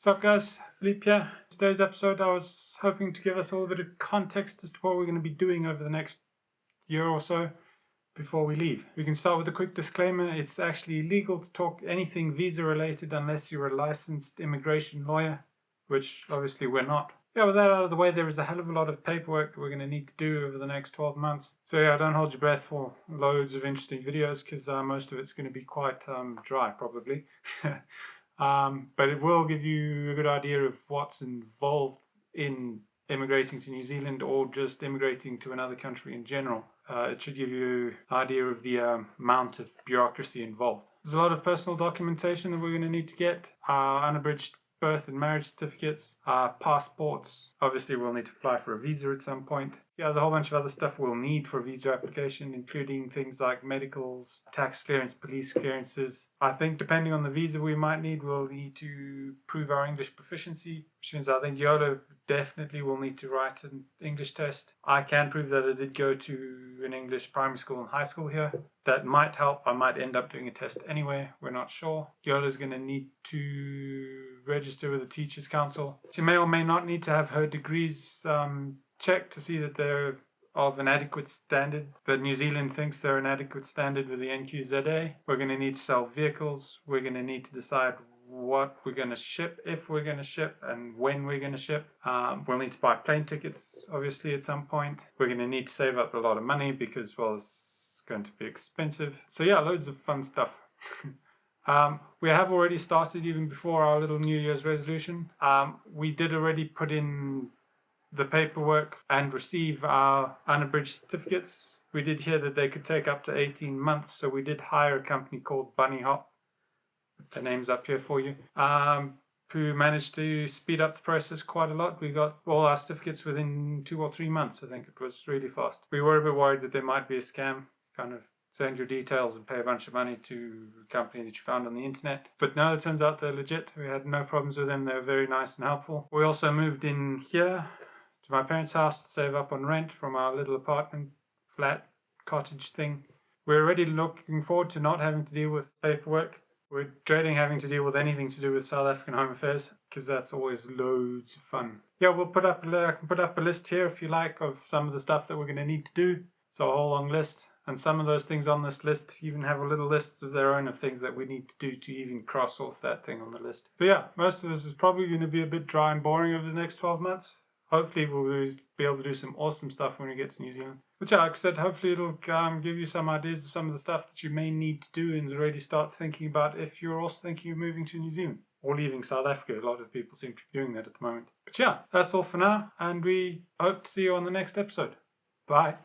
What's up guys, Philippe here. Today's episode I was hoping to give us a little bit of context as to what we're going to be doing over the next year or so before we leave. We can start with a quick disclaimer. It's actually illegal to talk anything visa related unless you're a licensed immigration lawyer, which obviously we're not. Yeah, with that out of the way, there is a hell of a lot of paperwork that we're going to need to do over the next 12 months. So yeah, don't hold your breath for loads of interesting videos because most of it's going to be quite dry probably. But it will give you a good idea of what's involved in immigrating to New Zealand or just immigrating to another country in general. It should give you an idea of the amount of bureaucracy involved. There's a lot of personal documentation that we're going to need to get. Unabridged birth and marriage certificates, passports. Obviously we'll need to apply for a visa at some point. Yeah, there's a whole bunch of other stuff we'll need for a visa application, including things like medicals, tax clearance, police clearances. I think depending on the visa we might need, we'll need to prove our English proficiency, which means I think Yola definitely will need to write an English test. I can prove that I did go to an English primary school and high school here. That might help. I might end up doing a test anyway. We're not sure. Yola's going to need to register with the Teachers Council. She may or may not need to have her degrees checked to see that they're of an adequate standard, that New Zealand thinks they're an adequate standard with the NQZA. We're going to need to sell vehicles. We're going to need to decide what we're going to ship, if we're going to ship, and when we're going to ship. We'll need to buy plane tickets, obviously, at some point. We're going to need to save up a lot of money because, well, it's going to be expensive. So yeah, loads of fun stuff. We have already started even before our little New Year's resolution. We did already put in the paperwork and receive our unabridged certificates. We did hear that they could take up to 18 months, so we did hire a company called Bunny Hop. The name's up here for you. Who managed to speed up the process quite a lot. We got all our certificates within 2 or 3 months. I think it was really fast. We were a bit worried that there might be a scam, kind of send your details and pay a bunch of money to a company that you found on the internet. But no, it turns out they're legit. We had no problems with them. They were very nice and helpful. We also moved in here to my parents' house to save up on rent from our little apartment, flat, cottage thing. We're already looking forward to not having to deal with paperwork. We're dreading having to deal with anything to do with South African Home Affairs because that's always loads of fun. Yeah, I can put up a list here if you like of some of the stuff that we're going to need to do. So a whole long list. And some of those things on this list even have a little list of their own of things that we need to do to even cross off that thing on the list. So yeah, most of this is probably going to be a bit dry and boring over the next 12 months. Hopefully we'll be able to do some awesome stuff when we get to New Zealand. But yeah, like I said, hopefully it'll give you some ideas of some of the stuff that you may need to do and already start thinking about if you're also thinking of moving to New Zealand or leaving South Africa. A lot of people seem to be doing that at the moment. But yeah, that's all for now, and we hope to see you on the next episode. Bye.